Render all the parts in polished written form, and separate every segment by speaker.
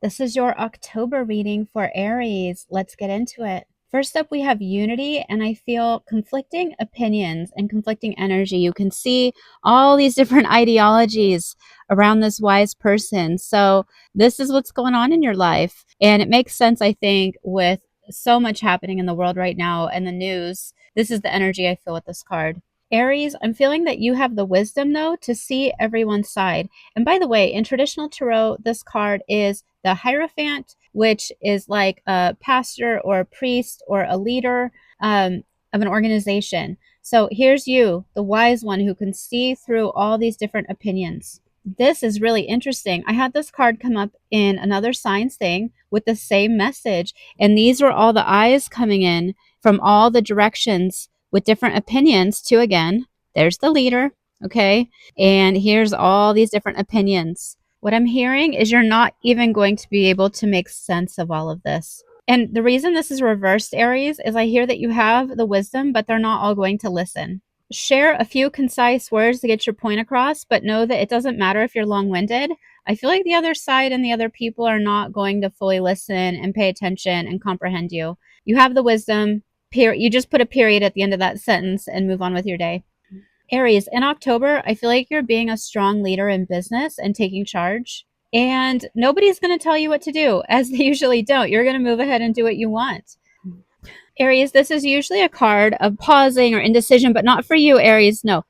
Speaker 1: This is your October reading for Aries. Let's get into it. First up, we have unity, and I feel conflicting opinions and conflicting energy. You can see all these different ideologies around this wise person. So, this is what's going on in your life. And it makes sense, I think, with so much happening in the world right now and the news. This is the energy I feel with this card. Aries, I'm feeling that you have the wisdom, though, to see everyone's side. And by the way, in traditional tarot, this card is the Hierophant, which is like a pastor or a priest or a leader of an organization. So here's you, the wise one who can see through all these different opinions. This is really interesting. I had this card come up in another signs thing with the same message, and these were all the eyes coming in from all the directions with different opinions, too. Again, there's the leader, okay? And here's all these different opinions. What I'm hearing is you're not even going to be able to make sense of all of this. And the reason this is reversed, Aries, is I hear that you have the wisdom, but they're not all going to listen. Share a few concise words to get your point across, but know that it doesn't matter if you're long winded. I feel like the other side and the other people are not going to fully listen and pay attention and comprehend you. You have the wisdom. You just put a period at the end of that sentence and move on with your day. Aries, in October, I feel like you're being a strong leader in business and taking charge. And nobody's going to tell you what to do, as they usually don't. You're going to move ahead and do what you want. Aries, this is usually a card of pausing or indecision, but not for you, Aries. No.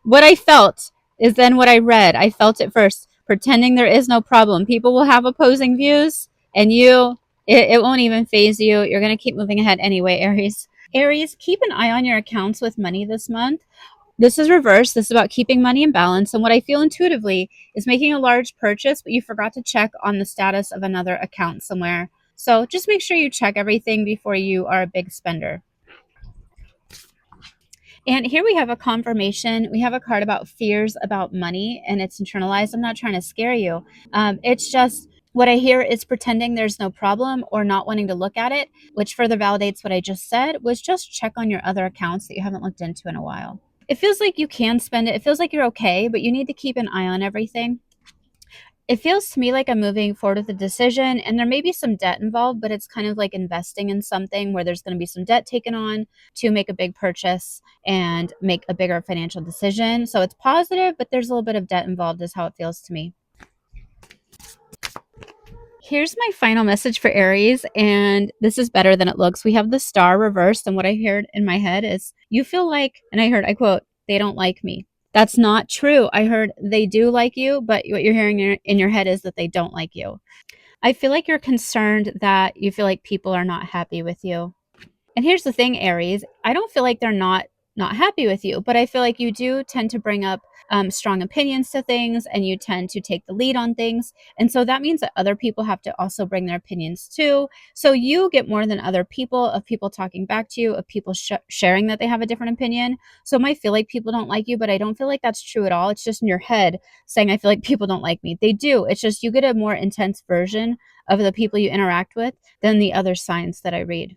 Speaker 1: What I felt is then what I read. I felt it first, pretending there is no problem. People will have opposing views, and it won't even phase you. You're going to keep moving ahead anyway, Aries. Aries, keep an eye on your accounts with money this month. This is reverse. This is about keeping money in balance. And what I feel intuitively is making a large purchase, but you forgot to check on the status of another account somewhere. So just make sure you check everything before you are a big spender. And here we have a confirmation. We have a card about fears about money, and it's internalized. I'm not trying to scare you. It's just what I hear is pretending there's no problem or not wanting to look at it, which further validates what I just said, was just check on your other accounts that you haven't looked into in a while. It feels like you can spend it. It feels like you're okay, but you need to keep an eye on everything. It feels to me like I'm moving forward with a decision, and there may be some debt involved, but it's kind of like investing in something where there's going to be some debt taken on to make a big purchase and make a bigger financial decision. So it's positive, but there's a little bit of debt involved, is how it feels to me. Here's my final message for Aries, and this is better than it looks. We have the star reversed, and what I heard in my head is, you feel like, and I quote, they don't like me. That's not true. I heard they do like you, but what you're hearing in your head is that they don't like you. I feel like you're concerned that you feel like people are not happy with you. And here's the thing, Aries, I don't feel like they're not happy with you, but I feel like you do tend to bring up strong opinions to things, and you tend to take the lead on things. And so that means that other people have to also bring their opinions too. So you get more than other people, of people talking back to you, of people sharing that they have a different opinion. So it might feel like people don't like you, but I don't feel like that's true at all. It's just in your head saying, I feel like people don't like me. They do. It's just you get a more intense version of the people you interact with than the other signs that I read.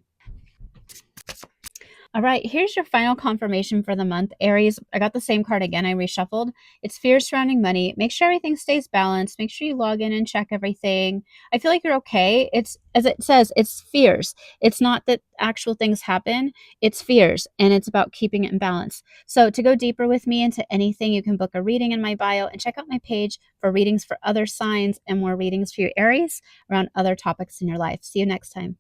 Speaker 1: All right, here's your final confirmation for the month, Aries. I got the same card again. I reshuffled. It's fears surrounding money. Make sure everything stays balanced. Make sure you log in and check everything. I feel like you're okay. It's, as it says, it's fears. It's not that actual things happen. It's fears, and it's about keeping it in balance. So to go deeper with me into anything, you can book a reading in my bio and check out my page for readings for other signs and more readings for you, Aries, around other topics in your life. See you next time.